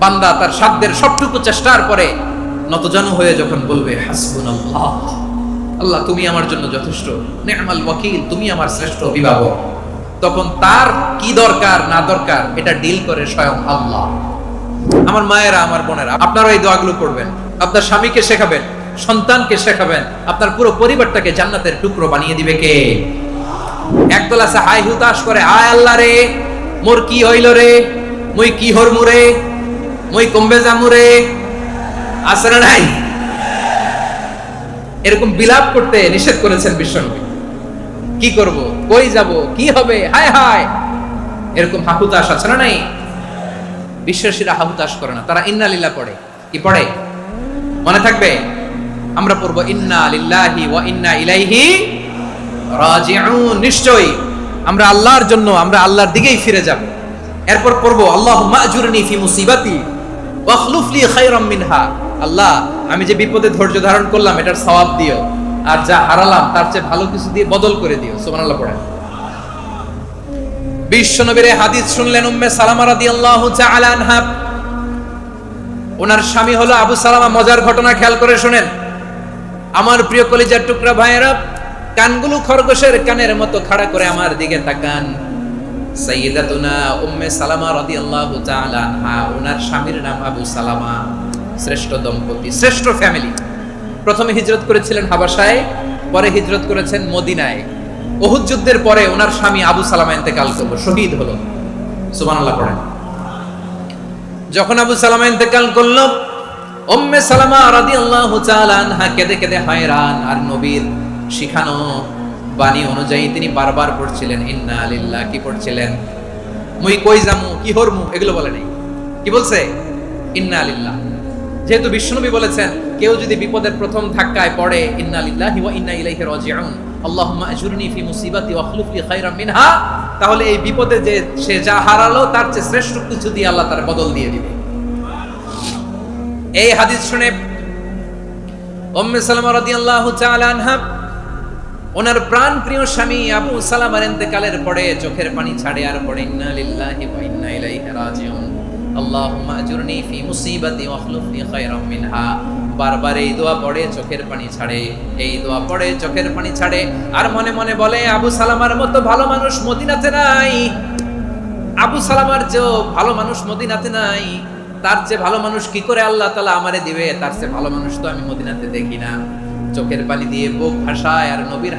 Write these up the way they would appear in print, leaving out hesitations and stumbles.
বান্দা তার সাধ্যের সবটুকু চেষ্টার পরে নতজানু হয়ে যখন বলবে হাসবুনাল্লাহ, আল্লাহ তুমি আমার জন্য যথেষ্ট, নি'মাল ওয়াকিল, তুমি আমার শ্রেষ্ঠ অভিভাবক, তখন তার কি দরকার না দরকার এটা ডিল করে স্বয়ং আল্লাহ। আমার মায়েরা, আমার বোনেরা, আপনারা এই দোয়াগুলো করবেন, আপনার স্বামীকে শেখাবেন, সন্তানকে শেখাবেন, আপনার পুরো পরিবারটাকে জান্নাতের টুকরো বানিয়ে দিবে কে? একদল আছে হাই হুতাশ করে, আয় আল্লাহ রে মোর কি হইল রে, মুই কি হরমু রে, মুই কমবে যামু রে, আছে না নাই? এরকম বিলাপ করতে নিষেধ করেছেন বিশ্বনবী। কি করব, কই যাব, কি হবে, হায় হায়, এরকম হাহুতাশ আছে না নাই? বিশ্বাসীরা হাহুতাশ করে না, তারা ইন্না লিল্লাহ পড়ে। কি পড়ে মনে থাকবে? আমরা পড়ব ইন্না লিল্লাহি ওয়া ইন্না ইলাইহি রাজিউন। নিশ্চয়ই আমরা আল্লাহর জন্য, আমরা আল্লাহর দিকেই ফিরে যাব। এরপর পড়ব আল্লাহুম্মা আজুরনি ফি মুসিবাতি ওয়া আখলুফ লি খায়রাম মিনহা। আল্লাহ আমি যে বিপদে ধৈর্য ধারণ করলাম এটার সওয়াব দিও, আর যা হারালাম তার চেয়ে ভালো কিছু দিয়ে বদল করে দিও। সুবহানাল্লাহ পড়েন। বিশ্বনবীর হাদিস শুনলেন উম্মে সালামা রাদিয়াল্লাহু তাআলা আনহা। ওনার স্বামী হলো আবু সালামা। মজার ঘটনা খেয়াল করে শুনেন আমার প্রিয় কলিজার টুকরা ভাইয়েরা। কানগুলো খরগোশের কানের মতো খাড়া করে আমার দিকে তাকান। সাইয়্যিদাতুনা উম্মে সালামা রাদিয়াল্লাহু তাআলা আনহা, ওনার স্বামীর নাম আবু সালামা। শ্রেষ্ঠ দম্পতি, শ্রেষ্ঠ ফ্যামিলি। প্রথমে হিজরত করেছিলেন হাবাসায়, পরে হিজরত করেছেন মদিনায়। উহুদ যুদ্ধের পরে ওনার স্বামী আবু সালামা ইন্তেকাল করলো, শহীদ হলো। সুবহানাল্লাহ পড়েন। যখন আবু সালামা ইন্তেকাল করলো, উম্মে সালামা রাদিয়াল্লাহু তাআলা আনহা কেঁদে কেঁদে হয়রান। আর নবীর শিখানো বাণী অনুযায়ী তিনি বারবার পড়ছিলেন ইন্না লিল্লাহ। কি পড়ছিলেন? মুই কই যামু, কি হরমু, এগুলো বলে নাই। কি বলছে? ইন্না লিল্লাহ। যেহেতু বিশ্বনবী বলেছেন কেউ যদি বিপদের প্রথম ধাক্কায় পড়ে ইন্না লিল্লাহি ওয়া ইন্না ইলাইহি রাজিউন, আল্লাহুম্মা আজুরনি ফি মুসিবাতি ওয়া আখলুফ লি খায়রাম মিনহা, তাহলে এই বিপদে যে সে যা হারালো তার চেয়ে শ্রেষ্ঠ কিছু দিয়ে আল্লাহ তার বদল দিয়ে দিবে। এই হাদিস শুনে উম্মে সালামা রাদিয়াল্লাহু তাআলা আনহা ওনার প্রাণ প্রিয় স্বামী আবু সালামার ইন্তেকালের পরে চোখের পানি ছাড়ে আর পড়ে ইন্না লিল্লাহি ওয়া ইন্না ইলাইহি রাজিউন, আল্লাহুম্মা আজুরনি ফি মুসিবাতি ওয়া আখলুফ লি খায়রাম মিনহা। বারবার এই দোয়া পড়ে চোখের পানি ছাড়ে, এই দোয়া পড়ে চোখের পানি ছাড়ে, আর মনে মনে বলে আবু সালামার মতো ভালো মানুষ মদিনাতে নাই, আবু সালামার চেয়েও ভালো মানুষ মদিনাতে নাই, তার চেয়ে ভালো মানুষ কি করে আল্লাহ তাআলা আমারে দিবে, তার চেয়ে ভালো মানুষ তো আমি মদিনাতে দেখি না। চোখের পানি দিয়ে বুক ভাসায় আর নবীর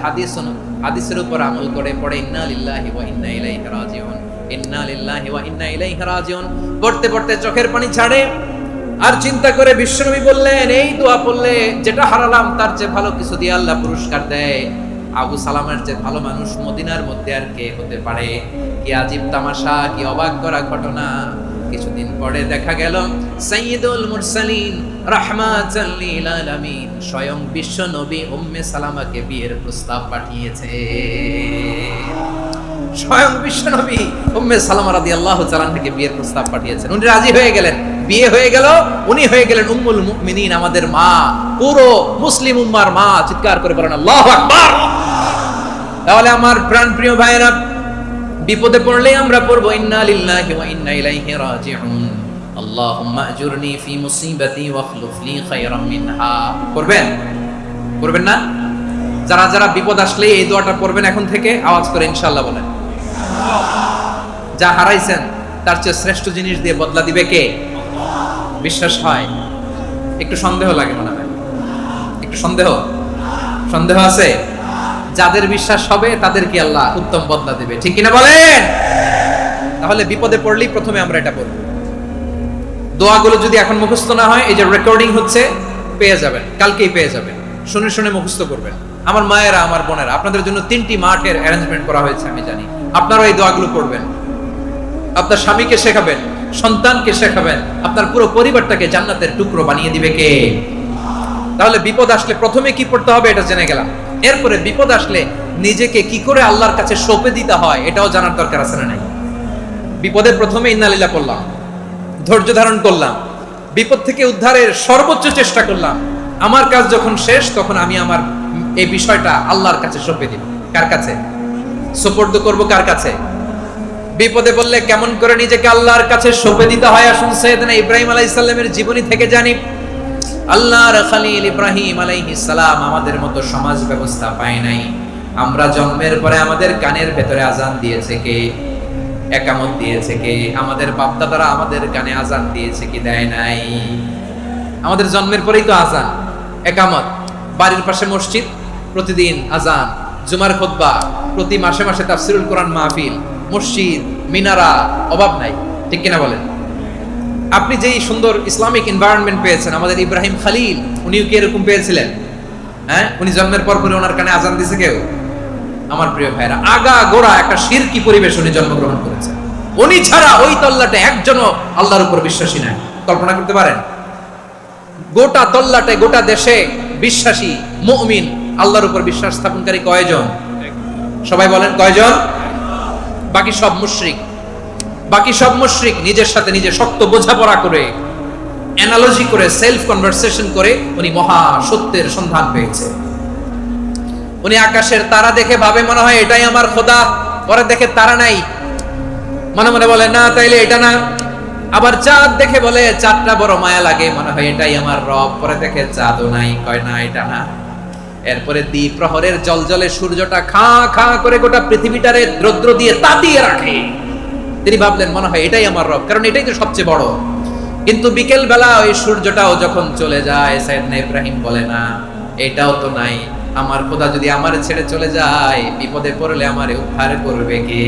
হাদিসের উপর আমল করে পড়ে ইন্না লিল্লাহি ওয়া ইন্না ইলাইহি রাজিউন, ইন্না লিল্লাহি ওয়া ইন্না ইলাইহি রাজিউন। পড়তে পড়তে চোখের পানি ছাড়ে আর চিন্তা করে বিশ্বনবী বললেন এই দোয়া পড়লে যেটা হারালাম তার চেয়ে ভালো কিছু দিয়ে আল্লাহ পুরস্কার দেয়। আবু সালামের চেয়ে ভালো মানুষ মদিনার মধ্যে আর কে হতে পারে? কি আজীব তামাশা, কি অবাক করা ঘটনা। কিছুদিন পরে দেখা গেল সাইয়্যিদুল মুরসালিন রাহমাতাল লিল আলামিন স্বয়ং বিশ্ব নবী উম্মে সালামাকে বিয়ের প্রস্তাব পাঠিয়েছে। স্বয়ং বিশ্ব নবী উম্মে সালামা রাদিয়াল্লাহু তাআলা থেকে বিয়ের প্রস্তাব পাঠিয়েছেন। উনি রাজি হয়ে গেলেন, বিয়ে হয়ে গেল, উনি হয়ে গেলেন উম্মুল মুমিনিন, আমাদের মা, পুরো মুসলিম উম্মার মা। চিৎকার করে বলেন আল্লাহু আকবার। তাহলে আমার প্রাণ প্রিয় ভাইয়েরা, বিপদে পড়লে আমরা পড়বো ইন্না লিল্লাহি ওয়া ইন্না ইলাইহি রাজিউন, আল্লাহুম্মা আজুরনি ফি মুসিবাতি ওয়া আখলুফ লি খায়রাম মিনহা। পড়বেন? পড়বেন না? যারা যারা বিপদ আসলে এই দোয়াটা পড়বেন এখন থেকে আওয়াজ করে ইনশাআল্লাহ বলেন। যা হারাইছেন তার চেয়ে শ্রেষ্ঠ জিনিস দিয়ে বদলা দিবে কে? বিশ্বাস হয়? একটু সন্দেহ লাগে মনে হয়, একটু সন্দেহ আছে? যাদের বিশ্বাস হবে তাদেরকে আল্লাহ উত্তম বদলা দেবে, ঠিক কিনা বলেন? তাহলে বিপদে পড়লেই প্রথমে আমরা এটা বলবো। দোয়াগুলো যদি এখন মুখস্থ না হয়, এই যে রেকর্ডিং হচ্ছে পেয়ে যাবেন, কালকেই পেয়ে যাবেন, শুনে শুনে মুখস্থ করবেন। আমার মায়েরা, আমার বোনেরা, আপনাদের জন্য 3টি মাঠের অ্যারেঞ্জমেন্ট করা হয়েছে, আমি জানি। আপনারা এই দোয়াগুলো পড়বেন, আপনার স্বামীকে শেখাবেন, সন্তানকে শেখাবেন, আপনার পুরো পরিবারটাকে জান্নাতের টুকরো বানিয়ে দিবে কে? তাহলে বিপদ আসলে প্রথমে কি পড়তে হবে এটা জেনে গেলাম। এরপরে বিপদ আসলে নিজেকে কি করে আল্লাহর কাছে সঁপে দিতে হয় এটাও জানার দরকার আছে না নাই? বিপদে প্রথমে ইন্না লিল্লাহ করলাম, ধৈর্য ধারণ করলাম, বিপদ থেকে উদ্ধারের সর্বোচ্চ চেষ্টা করলাম। আমার কাজ যখন শেষ তখন আমি আমার এই বিষয়টা আল্লাহর কাছে সঁপে দিব। কার কাছে সুপর্দ করব? কার কাছে? বিপদে বললে কেমন করে নিজেকে আল্লাহর কাছে সঁপে দিতে হয়, আসুন সাইয়েদনা ইব্রাহিম আলাইহিস সালামের জীবনী থেকে জানি। আল্লাহর খলিল ইব্রাহিম আলাইহিস সালাম আমাদের মতো সমাজ ব্যবস্থা পায় নাই। আমরা জন্মের পরে আমাদের কানের ভেতরে আজান দিয়েছে কে? একামত দিয়েছে কে? আমাদের বাপদাদারা আমাদের কানে আজান দিয়েছে কি দেয় নাই? আমাদের জন্মের পরেই তো আজান, একামত, বাড়ির পাশে মসজিদ, প্রতিদিন আজান, জুমার খুতবা, প্রতি মাসে মাসে তাফসিরুল কোরআন মাহফিল, মসজিদ, মিনারা, অভাব নাই, ঠিক কিনা বলেন? আপনি যেই সুন্দর ইসলামিক এনভায়রনমেন্ট পেয়েছেন, আমাদের ইব্রাহিম খলিল উনিও কি এরকম পেয়েছিলেন? হ্যাঁ, উনি জন্মের পর পরে ওনার কানে আজান দিছে কেউ? আমার প্রিয় ভাইরা, আগা গোড়া একটা শিরকি পরিবেশ উনি জন্মগ্রহণ করেছেন। উনি ছাড়া ওই তল্লাটে একজনও আল্লাহর উপর বিশ্বাসী নাই। কল্পনা করতে পারেন? গোটা তল্লাটে, গোটা দেশে বিশ্বাসী মুমিন, আল্লাহর উপর বিশ্বাস স্থাপনকারী কয়জন? সবাই বলেন কয়জন? বাকি সব মুশরিক। বাকি সব মুশরিক নিজের সাথে নিজে শক্ত বোঝাপড়া করে, অ্যানালজি করে, সেলফ কনভারসেশন করে উনি মহা সত্যের সন্ধান পেয়েছে। উনি আকাশের তারা দেখে ভাবে মনে হয় এটাই আমার খোদা, পরে দেখে তারা নাই, মনে মনে বলে না তাইলে এটা না। আবার চাঁদ দেখে বলে চাঁদটা বড় মায়া লাগে, মনে হয় এটাই আমার রব, পরে দেখে চাঁদও নাই, কয় না এটা না। এরপরে দ্বীপ প্রহরের জলজলে সূর্যটা খা খা করে গোটা পৃথিবীটারে রৌদ্র দিয়ে তাতিয়ে রাখে। তিনি ভাবলেন মনে হয় এটাই আমার রব, কারণ এটাই তো সবচেয়ে বড়। কিন্তু বিকেল বেলা ওই সূর্যটাও যখন চলে যায়, সাইয়েদনা ইব্রাহিম বলে না এটাও তো নাই, আমার খোদা যদি আমার ছেড়ে চলে যায়, বিপদে পড়লে আমারে উদ্ধার করবে কে?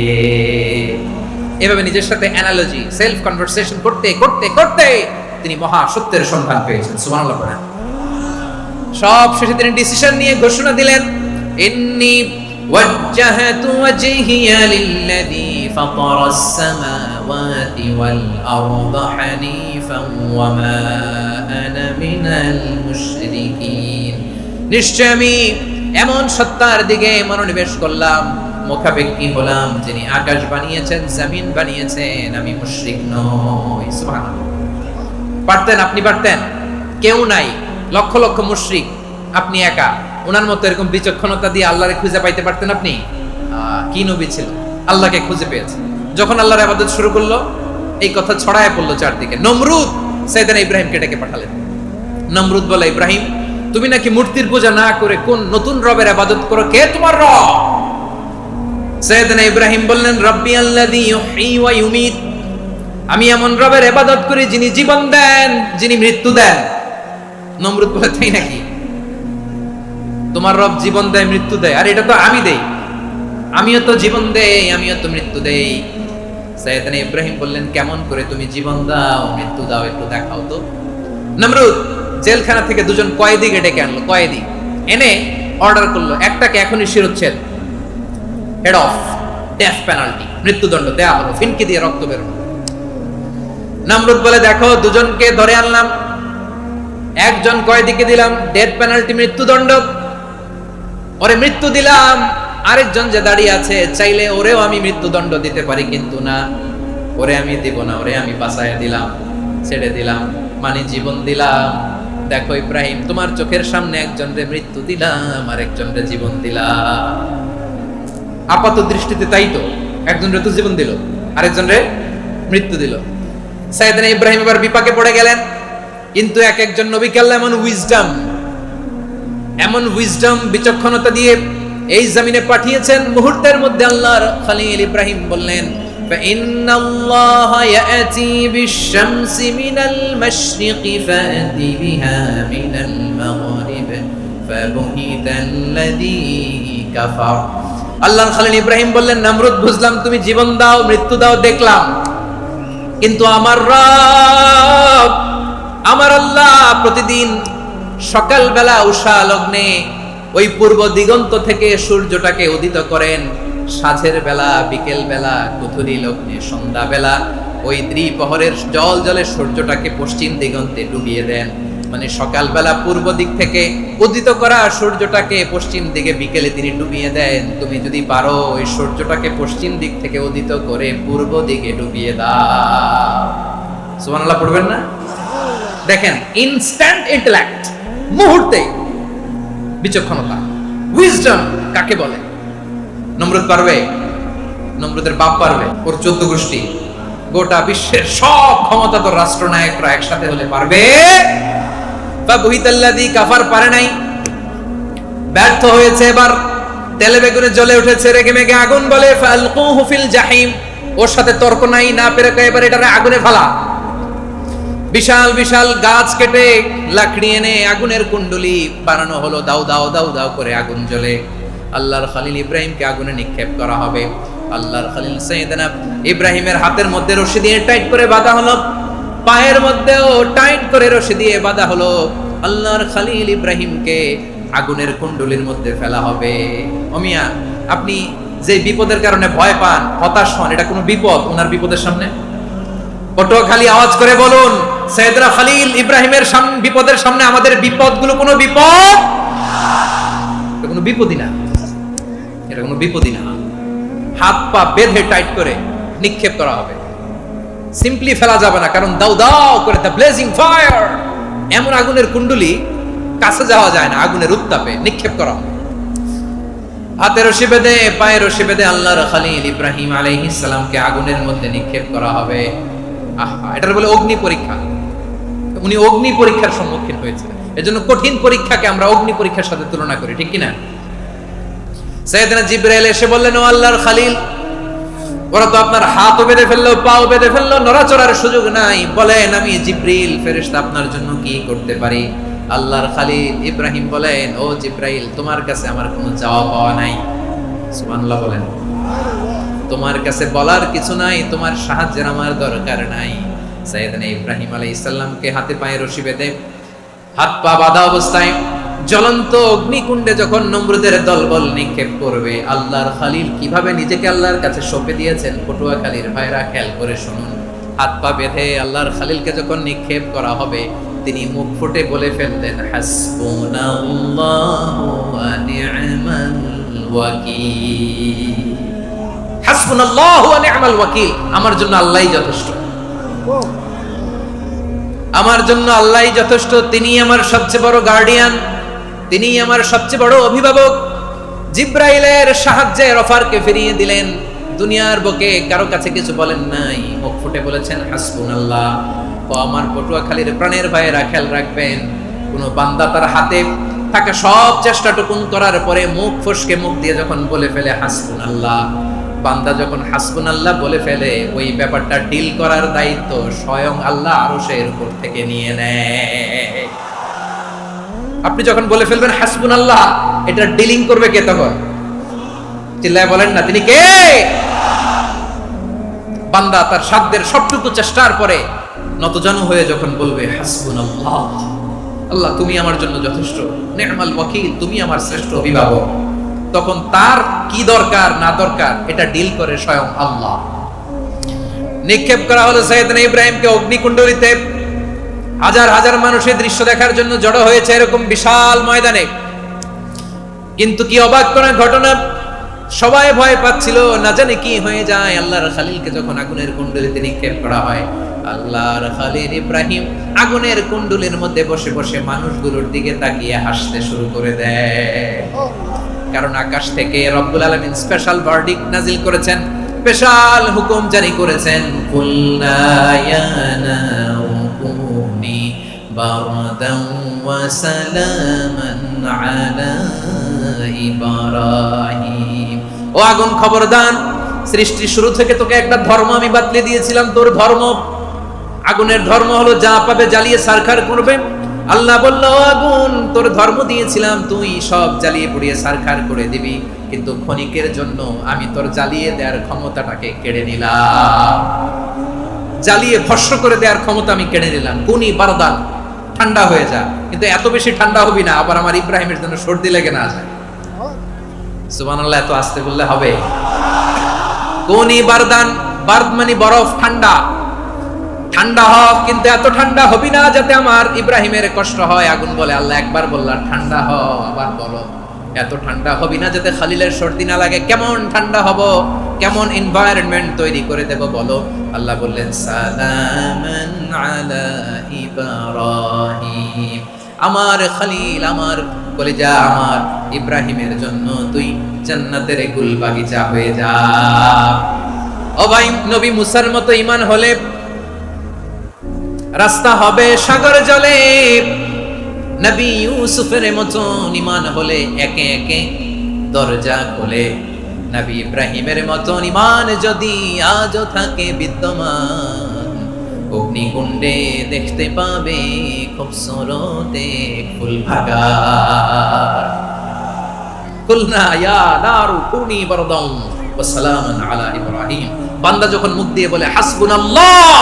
এভাবে নিজের সাথে অ্যানালজি, সেলফ কনভারসেশন করতে করতে করতে তিনি মহা সত্যের সন্ধান পেয়েছেন। সুবহানাল্লাহ পড়েন। সব শেষে তিনি ডিসিশন নিয়ে ঘোষণা দিলেন, ইন্নী ওয়াজ্জাহাতু ওয়াজহিয়া লিল্লাযী ফাতারাস সামাওয়াতি ওয়াল আরদা হানিফান ওয়া মা আনা মিনাল মুশরিকিন। নিশ্চয় আমি এমন সত্তার দিকে মনোনিবেশ করলাম, মুখাপেক্ষী হলাম, যিনি আকাশ বানিয়েছেন, জমিন বানিয়েছেন, আমি মুশরিক নই। সুবহানাল্লাহ। পারতেন, আপনি পারতেন? কেউ নাই, লক্ষ লক্ষ মুশরিক, আপনি একা। ওনার মতো এরকম বিচক্ষণতা দিয়ে আল্লাহরে খুঁজে পাইতে পারতেন আপনি? কি নবী ছিল, আল্লাহকে খুঁজে পেয়েছে। যখন আল্লাহর ইবাদত শুরু করলো, এই কথা ছড়ায় পড়লো চারদিকে। নমরুদ সাইয়েদনা ইব্রাহিমকে ডেকে পাঠালেন। নমরুদ বলে, ইব্রাহিম তুমি নাকি মূর্তির পূজা না করে কোন নতুন রবের ইবাদত করো, কে তোমার রব? সাইয়েদনা ইব্রাহিম বললেন, রব্বি আল্লাযী ইউহয়ী ওয়া ইউমীত, আমি এমন রবের ইবাদত করি যিনি জীবন দেন, যিনি মৃত্যু দেন। নমরুদ বলে, তাই নাকি? তোমার রব জীবন দেয়, মৃত্যু দেয়, আর এটা তো আমি দেই, আমিও তো জীবন দেই, আমিও তো মৃত্যু দেই। সাইয়েদনা ইব্রাহিম বললেন, কেমন করে তুমি জীবন দাও, মৃত্যু দাও, একটু দেখাও তো। নমরুদ জেলখানা থেকে দুজন কয়েদিকে ডেকে আনলো। কয়েদি এনে অর্ডার করলো, একটাকে এখনই শিরোচ্ছেদ, হেড অফ, ডেথ পেনাল্টি, মৃত্যুদণ্ড দেয়া হলো, ফিনকি দিয়ে রক্ত বেরোনো। নমরুদ বলে, দেখো দুজনকে ধরে আনলাম, একজন কয়েদিকে দিলাম ডেথ পেনাল্টি, মৃত্যুদণ্ড, ওরে মৃত্যু দিলাম। আরেকজন যে দাঁড়িয়ে আছে, চাইলে ওরেও আমি মৃত্যুদণ্ড দিতে পারি, কিন্তু না, ওরে আমি দিব না, ওরে আমি বাঁচাইয়া দিলাম, ছেড়ে দিলাম, মানে জীবন দিলাম। দেখো ইব্রাহিম, তোমার চোখের সামনে একজনরে মৃত্যু দিলাম, আর একজনরে জীবন দিলাম। আপাত দৃষ্টিতে তাই তো, একজনরে তো জীবন দিল, আরেকজনরে মৃত্যু দিল। সাইয়েদনা ইব্রাহিম এবার বিপাকে পড়ে গেলেন। কিন্তু এক একজন নবীকে আল্লাহ এমন উইজডম, বিচক্ষণতা দিয়ে এই জমিনে পাঠিয়েছেন। মুহূর্তের মধ্যে আল্লাহর খলিল ইব্রাহিম বললেন, فإن الله يأتي بالشمس من المشرق فأتي بها من المغرب فبهت الذي كفر। আল্লাহর খলিল ইব্রাহিম বললেন, নমরুদ বুঝলাম তুমি জীবন দাও, মৃত্যু দাও, দেখলাম, কিন্তু আমার রব, আমার আল্লাহ প্রতিদিন সকালবেলা উষা লগ্নে ওই পূর্ব দিগন্ত থেকে সূর্যটাকে উদিত করেন, সাঁঝের বেলা, বিকেল বেলা, গধূলি লগ্নে, সন্ধ্যা বেলা ওই দ্বিপ্রহরের জল জলে সূর্যটাকে পশ্চিম দিগন্তে ডুবিয়ে দেন। মানে সকালবেলা পূর্ব দিক থেকে উদিত করা সূর্যটাকে পশ্চিম দিকে বিকেলে তিনি ডুবিয়ে দেন। তুমি যদি পারো ওই সূর্যটাকে পশ্চিম দিক থেকে উদিত করে পূর্ব দিকে ডুবিয়ে দাও। সুবহানাল্লাহ পড়বেন না? দেখেন, ইনস্ট্যান্ট ইন্টেলেক্ট, মুহূর্তে বিচক্ষণতা, উইজডম কাকে বলে? নমরুদ পারবে? নমরুদের বাপ পারবে? ওর 14 গোষ্ঠী, গোটা বিশ্বের সব ক্ষমতাধর রাষ্ট্রনায়করা একসাথে হলে পারবে? ফাবুহিতাল্লাযী কাফার, পারে নাই, ব্যর্থ হয়েছে। এবার তেলে বেগুনে জ্বলে উঠেছে, রেগে মেগে আগুন বলে ফালকুহু ফিল জাহিম। ওর সাথে তর্ক নাই, না পেরে এবার এটারে আগুনে ফেলা। বিশাল বিশাল গাছ কেটে লাকড়ি এনে আগুনের কুণ্ডলি বানানো হলো, দাও দাও দাও দাও করে আগুন জ্বলে। আল্লাহর খলিল ইব্রাহিমকে আগুনে নিক্ষেপ করা হবে। আল্লাহর খলিল সাইয়েদনা ইব্রাহিমের হাতের মধ্যে রশি দিয়ে টাইট করে বাঁধা হলো, পায়ের মধ্যেও টাইট করে রশি দিয়ে বাঁধা হলো। আল্লাহর খলিল ইব্রাহিমকে আগুনের কুণ্ডলির মধ্যে ফেলা হবে। ওমিয়া, আপনি যে বিপদের কারণে ভয় পান, হতাশ হন, এটা কোনো বিপদ ওনার বিপদের সামনে? পটুয়াখালী আওয়াজ করে বলুন, সাইয়েদনা খলিল ইব্রাহিমের সামনে বিপদের সামনে আমাদের বিপদগুলো কোনো বিপদ? এটা কোনো বিপদই না, এটা কোনো বিপদই না। হাত পা বেঁধে টাইট করে নিক্ষেপ করা হবে, সিম্পলি ফেলা যাবে না, কারণ দাও দাও করে দ্য ব্লেজিং ফায়ার, এমন আগুনের কুণ্ডলি কাছে যাওয়া যায় না, আগুনের উত্তাপে নিক্ষেপ করা হবে। হাতে রশি বেঁধে পায়ে রশি বেঁধে আল্লাহর খলিল ইব্রাহিম আলাইহিস সালামকে আগুনের মধ্যে নিক্ষেপ করা হবে। আহা, এটার বলে অগ্নি পরীক্ষা। উনি অগ্নি পরীক্ষার সম্মুখীন হয়েছে, এজন্য কঠিন পরীক্ষাকে আমরা অগ্নি পরীক্ষার সাথে তুলনা করি, ঠিক কিনা? সাইয়েদনা জিবরাইল এসে বললেন, ও আল্লাহর খলিল, ওরা তো আপনার হাতও বেঁধে ফেললো, পাও বেঁধে ফেললো, নড়াচড়ার সুযোগ নাই, বলেন আমি জিবরিল ফেরেশতা আপনার জন্য কি করতে পারি? আল্লাহর খলিল ইব্রাহিম বলেন, ও জিবরাইল, তোমার কাছে আমার কোনো চাওয়া পাওয়া নাই। সুবহানাল্লাহ বলেন। তোমার কাছে বলার কিছু নাই, তোমার সাহায্যের আমার দরকার নাই। সাইয়েদনা ইব্রাহিম আলাইহিস সালামকে হাতে পায়ে রশি বেঁধে হাত পা বাঁধা অবস্থায় জ্বলন্ত অগ্নিকুণ্ডে যখন নমরুদের দলবল নিক্ষেপ করবে, আল্লাহর খলিল কিভাবে নিজেকে আল্লাহর কাছে সঁপে দিয়েছেন, পটুয়াখালীর ভাইরা খেয়াল করে শুনুন। হাত পা বেঁধে আল্লাহর খলিলকে যখন নিক্ষেপ করা হবে, তিনি মুখ ফুটে বলে ফেললেন, হাসবুনাল্লাহু ওয়া নি'মাল ওয়াকিল। হাসবুনাল্লাহু ওয়া নি'মাল ওয়াকিল, আমার জন্য আল্লাহই যথেষ্ট, আমার জন্য আল্লাহই যথেষ্ট। তিনি আমার সবচেয়ে বড় গার্ডিয়ান, তিনি আমার সবচেয়ে বড় অভিভাবক। জিব্রাইলের সাহায্যে অফারকে ফিরিয়ে দিলেন, দুনিয়ার বুকে কারো কাছে কিছু বলেন নাই, মুখ ফুটে বলেছেন হাসবুনাল্লাহ। ও আমার পটুয়াখালীর প্রাণের ভাইয়েরা খেয়াল রাখবেন, কোন বান্দা তার হাতে থাকা সব চেষ্টাটুকুন করার পরে মুখ ফসকে মুখ দিয়ে যখন বলে ফেলে হাসবুনাল্লাহ, বান্দা যখন হাসবুনাল্লাহ বলে ফেলে, ওই ব্যাপারটা ডিল করার দায়িত্ব স্বয়ং আল্লাহ আরশের উপর থেকে নিয়ে নেয়। আপনি যখন বলে ফেলবেন হাসবুনাল্লাহ, এটা ডিলিং করবে কে তখন? চিল্লায় বলেন না, তিনি কে? বান্দা তার সাধ্যের সবটুকু চেষ্টার পরে নতজানু হয়ে যখন বলবে হাসবুনাল্লাহ, আল্লাহ তুমি আমার জন্য যথেষ্ট, নি'মাল ওয়াকিল, তুমি আমার শ্রেষ্ঠ অভিভাবক, তখন তার কি দরকার না দরকার এটা ডিল করে স্বয়ং আল্লাহ। নিক্ষেপ করা হলো সাইয়েদনা ইব্রাহিমকে অগ্নিকুণ্ডলিতে। হাজার হাজার মানুষের দৃশ্য দেখার জন্য জড়ো হয়েছে এরকম বিশাল ময়দানে। কিন্তু কি অবাক করা ঘটনা, সবাই ভয় পাচ্ছিল, না জানে কি হয়ে যায়। আল্লাহর খলিলকে যখন আগুনের কুণ্ডলিতে নিক্ষেপ করা হয়, আল্লাহর খলিল ইব্রাহিম আগুনের কুণ্ডলির মধ্যে বসে বসে মানুষগুলোর দিকে তাকিয়ে হাসতে শুরু করে দেয়। কারণ আকাশ থেকে রব্বুল আলামিন স্পেশাল ভার্ডিক্ট নাজিল করেছেন, স্পেশাল হুকুম জারি করেছেন, কুলনা ইয়া নারু কুনি বারদান ওয়া সালামান আলা ইব্রাহিম। ও আগুন খবরদার, সৃষ্টির শুরু থেকে তোকে একটা ধর্ম আমি বাতলে দিয়েছিলাম, তোর ধর্ম, আগুনের ধর্ম হলো যা পাবে জ্বালিয়ে সারখার করবে। আল্লাহ বলল, আগুন তোর ধর্ম দিয়েছিলাম, তুই সব জ্বালিয়ে পুড়িয়ে সারখার করে দিবি, কিন্তু ক্ষণিকের জন্য আমি তোর জ্বালিয়ে দেওয়ার ক্ষমতাটাকে কেড়ে নিলাম, জ্বালিয়ে ভস্ম করে দেওয়ার ক্ষমতা আমি কেড়ে নিলাম। কুনি বারদান, ঠান্ডা হয়ে যা, কিন্তু এত বেশি ঠান্ডা হবি না আবার আমার ইব্রাহিমের জন্য সর্দি লেগে না যায়। সুবহানাল্লাহ, এত আস্তে বললে হবে? কুনি বারদান, বারদ মানে বরফ, ঠান্ডা, ঠান্ডা হোক, কিন্তু এত ঠান্ডা হবি না যাতে আমার ইব্রাহিমের কষ্ট হয়। আগুন বলে, আল্লাহ একবার বললাম ঠান্ডা হ, আবার বলো এত ঠান্ডা হবি না যাতে খালিলের সর্দি না লাগে। কেমন ঠান্ডা হব, কেমন এনভায়রনমেন্ট তৈরি করে দেব বলো? আল্লাহ বললেন, সালামান আলা ইব্রাহিম, আমার খলিল, আমার কলিজা, আমার ইব্রাহিমের জন্য তুই জান্নাতের গুল বাগিচা হয়ে যা। ও ভাই, নবী মুসার মতো ঈমান হলে রাস্তা হবে সাগর জলে, নবী ইউসুফের মতো ঈমান হলে একে একে দরজা খোলে, নবী ইব্রাহিমের মতো ঈমান যদি আজও থাকে বিদ্যমান, অগ্নিকুণ্ডে দেখতে পাবে খুবসুরতে ফুল ভাগার। কুলনা ইয়া নারু কুনি বারদান ওয়া সালামান আলা ইব্রাহিম। বান্দা যখন মুখ দিয়ে বলে হাসবুনাল্লাহ,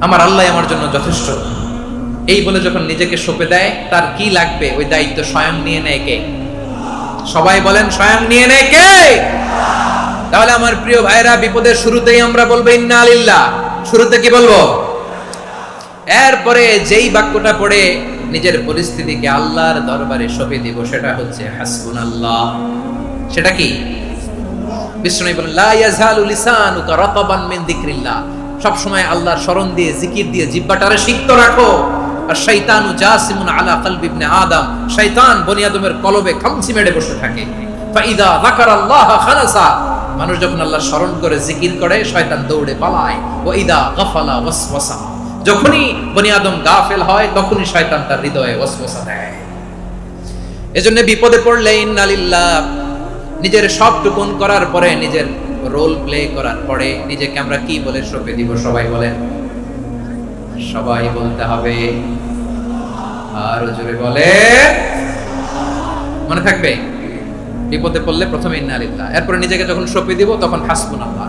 আমার আল্লাহ আমার জন্য যথেষ্ট, এই বলে যখন নিজেকে সঁপে দেয়, তার কি লাগবে ওই দায়িত্ব স্বয়ং নিয়ে নেয় কে? সবাই বলেন, স্বয়ং নিয়ে নেয় কে? তাহলে আমার প্রিয় ভাইরা, বিপদের শুরুতেই আমরা বলবো ইন্না লিল্লাহ। শুরুতে কি বলবো? এরপরে যেই বাক্যটা পড়ে নিজের পরিস্থিতিকে আল্লাহর দরবারে সঁপে দিব, সেটা হচ্ছে হাসবুনাল্লাহ। সেটা কি? বিষ্ণু বলেন, লা ইয়াজালু লিসানুকা রাতাবান মিন যিকরিল্লাহ। সব সময় আল্লাহর স্মরণ দিয়ে, জিকির দিয়ে জিহ্বাটারে সিক্ত রাখো। আর শয়তানু জাসিমুন আলা কলবি ইবনে আদম, শয়তান বনি আদমের কলবে খামচি মেরে বসে থাকে। ফাইদা যাকারাল্লাহ খানাসা, মানুষ যখন আল্লাহর স্মরণ করে, জিকির করে, শয়তান দৌড়ে পালায়। ওয়া ইদা গাফালা ওয়াসওয়াসা, যখনই বনি আদম গাফেল হয়, তখনই শয়তান তার হৃদয়ে ওয়াসওয়াসা দেয়। এজন্য বিপদে পড়লে ইন্না লিল্লাহ, নিজের সব টুকুন করার পরে, নিজের রোল প্লে করার পরে নিজেকে আমরা কি বলে সঁপে দিব? সবাই বলেন, সবাই বলতে হবে। আর জোরে বলে, মনে থাকবে? বিপদে পড়লে প্রথমে ইন্না লিল্লাহ, এরপরে নিজেকে যখন সঁপে দিব তখন হাসবুনাল্লাহ।